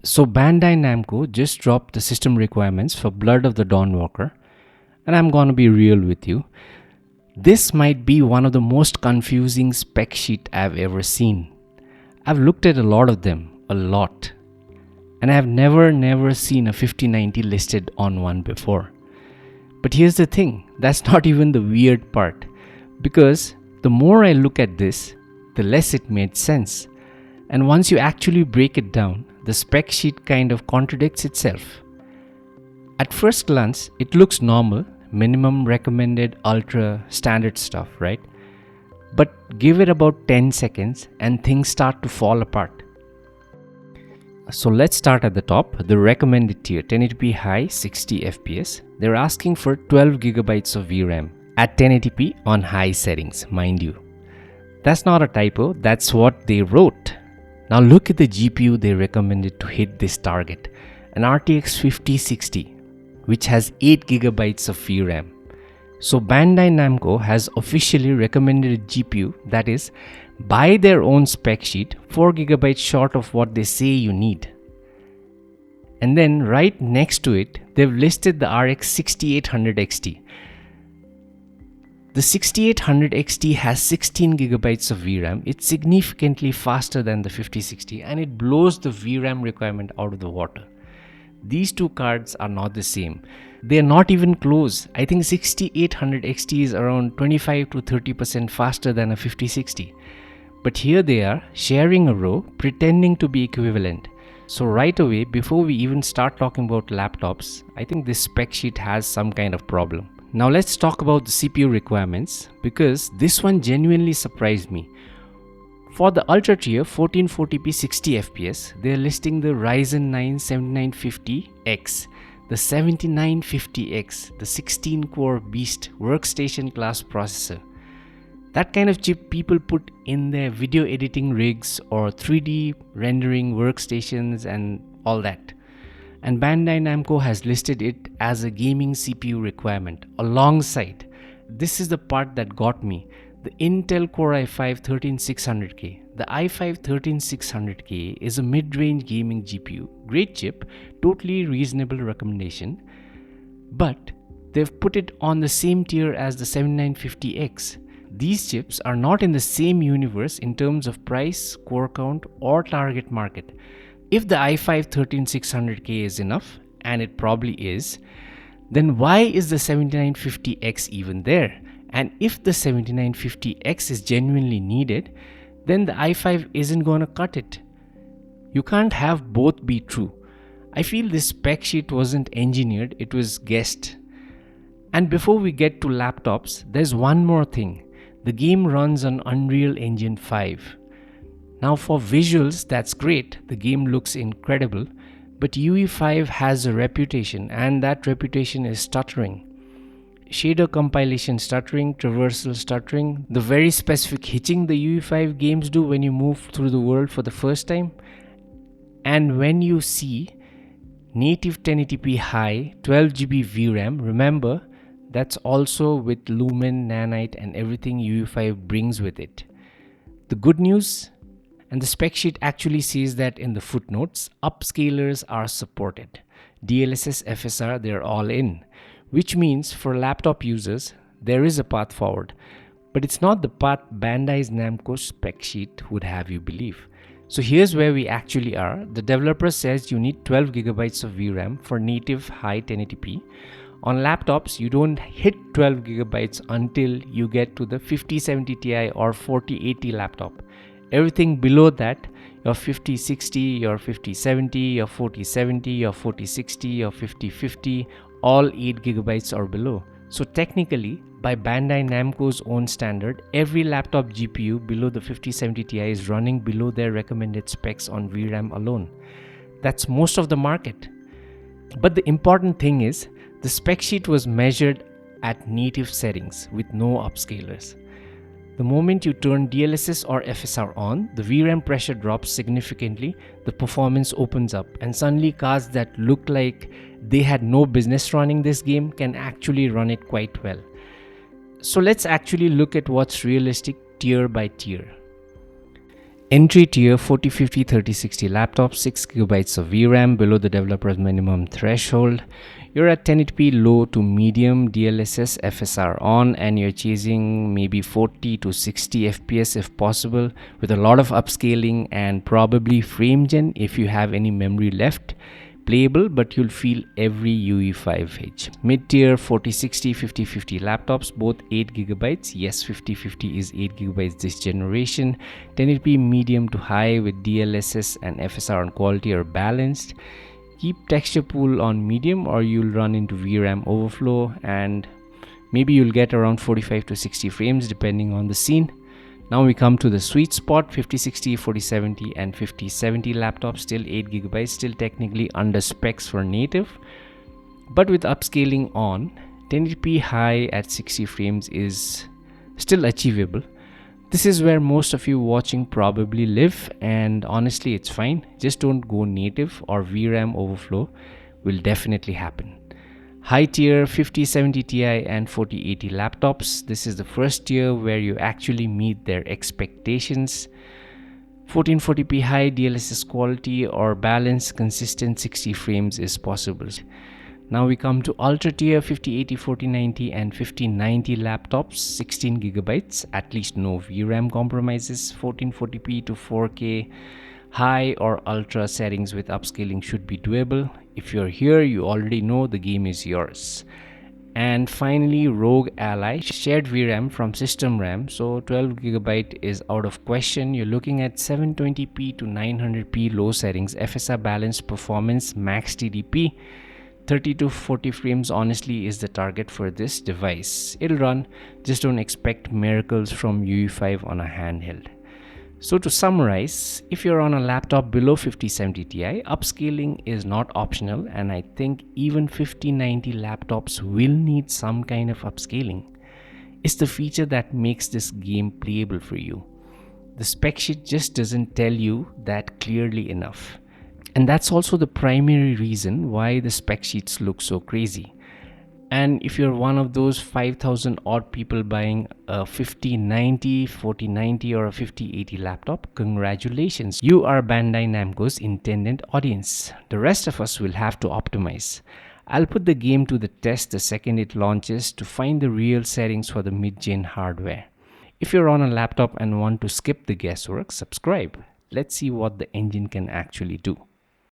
So Bandai Namco just dropped the system requirements for Blood of the Dawnwalker, and I'm gonna be real with you. This might be one of the most confusing spec sheet I've ever seen. I've looked at a lot of them, a lot, and I've never seen a 5090 listed on one before. But here's the thing, that's not even the weird part, because the more I look at this, the less it made sense. And once you actually break it down, the spec sheet kind of contradicts itself. At first glance, it looks normal, minimum recommended, ultra, standard stuff, right? But give it about 10 seconds and things start to fall apart. So let's start at the top, the recommended tier, 1080p high, 60 FPS. They're asking for 12 gigabytes of VRAM at 1080p on high settings, mind you. That's not a typo, that's what they wrote. Now look at the GPU they recommended to hit this target, an RTX 5060, which has 8 gigabytes of VRAM. So Bandai Namco has officially recommended a GPU that is, by their own spec sheet, 4 gigabytes short of what they say you need. And then right next to it, they've listed the RX 6800 XT. The 6800 XT has 16 gigabytes of VRAM. It's significantly faster than the 5060 and it blows the VRAM requirement out of the water. These two cards are not the same. They are not even close. I think 6800 XT is around 25 to 30% faster than a 5060. But here they are sharing a row, pretending to be equivalent. So right away, before we even start talking about laptops, I think this spec sheet has some kind of problem. Now let's talk about the CPU requirements, because this one genuinely surprised me. For the ultra tier 1440p 60 FPS, they are listing the Ryzen 9 7950X, the 7950X, the 16-core beast workstation class processor. That kind of chip people put in their video editing rigs or 3D rendering workstations and all that. And Bandai Namco has listed it as a gaming CPU requirement alongside. This is the part that got me. The Intel Core i5 13600K. The i5 13600K is a mid-range gaming GPU. Great chip, totally reasonable recommendation. But they've put it on the same tier as the 7950X. These chips are not in the same universe in terms of price, core count, or target market. If the i5 13600K is enough, and it probably is, then why is the 7950X even there? And if the 7950X is genuinely needed, then the i5 isn't gonna cut it. You can't have both be true. I feel this spec sheet wasn't engineered, it was guessed. And before we get to laptops, there's one more thing. The game runs on Unreal Engine 5. Now for visuals, that's great, the game looks incredible, but UE5 has a reputation, and that reputation is stuttering. Shader compilation stuttering, traversal stuttering, the very specific hitching the UE5 games do when you move through the world for the first time. And when you see native 1080p high, 12GB VRAM, remember that's also with Lumen, Nanite and everything UE5 brings with it. The good news, and the spec sheet actually says that in the footnotes, upscalers are supported. DLSS, FSR, they're all in. Which means for laptop users, there is a path forward. But it's not the path Bandai Namco's spec sheet would have you believe. So here's where we actually are. The developer says you need 12 gigabytes of VRAM for native high 1080p. On laptops, you don't hit 12 gigabytes until you get to the 5070 Ti or 4080 laptop. Everything below that, your 5060, your 5070, your 4070, your 4060, your 5050, all 8 gigabytes or below. So technically, by Bandai Namco's own standard, every laptop GPU below the 5070 Ti is running below their recommended specs on VRAM alone. That's most of the market. But the important thing is, the spec sheet was measured at native settings with no upscalers. The moment you turn DLSS or FSR on, the VRAM pressure drops significantly, the performance opens up, and suddenly cards that look like they had no business running this game can actually run it quite well. So let's actually look at what's realistic tier by tier. Entry tier 4050 3060 laptop, 6GB of VRAM below the developer's minimum threshold. You're at 1080p low to medium DLSS FSR on, and you're chasing maybe 40 to 60 FPS if possible, with a lot of upscaling and probably frame gen if you have any memory left. Playable, but you'll feel every UE5H. Mid-tier 4060 5050 laptops, both 8GB. Yes, 5050 is 8GB this generation. 1080p medium to high with DLSS and FSR and quality are balanced. Keep texture pool on medium or you'll run into VRAM overflow, and maybe you'll get around 45 to 60 frames depending on the scene. Now we come to the sweet spot, 5060, 4070 and 5070 laptops, still 8GB, still technically under specs for native. But with upscaling on, 1080p high at 60 frames is still achievable. This is where most of you watching probably live, and honestly it's fine. Just don't go native or VRAM overflow will definitely happen. High tier 5070 Ti and 4080 laptops. This is the first tier where you actually meet their expectations. 1440p high DLSS quality or balanced consistent 60 frames is possible. Now we come to ultra tier 5080 4090 and 5090 laptops, 16GB, at least no VRAM compromises. 1440p to 4K high or ultra settings with upscaling should be doable. If you're here, you already know the game is yours. And finally, Rogue Ally, shared VRAM from system RAM, so 12GB is out of question. You're looking at 720p to 900p low settings, FSR balanced performance, max TDP. 30 to 40 frames honestly is the target for this device. It'll run, just don't expect miracles from UE5 on a handheld. So to summarize, if you're on a laptop below 5070 Ti, upscaling is not optional, and I think even 5090 laptops will need some kind of upscaling. It's the feature that makes this game playable for you. The spec sheet just doesn't tell you that clearly enough. And that's also the primary reason why the spec sheets look so crazy. And if you're one of those 5,000 odd people buying a 5090, 4090 or a 5080 laptop, congratulations. You are Bandai Namco's intended audience. The rest of us will have to optimize. I'll put the game to the test the second it launches to find the real settings for the mid-gen hardware. If you're on a laptop and want to skip the guesswork, subscribe. Let's see what the engine can actually do.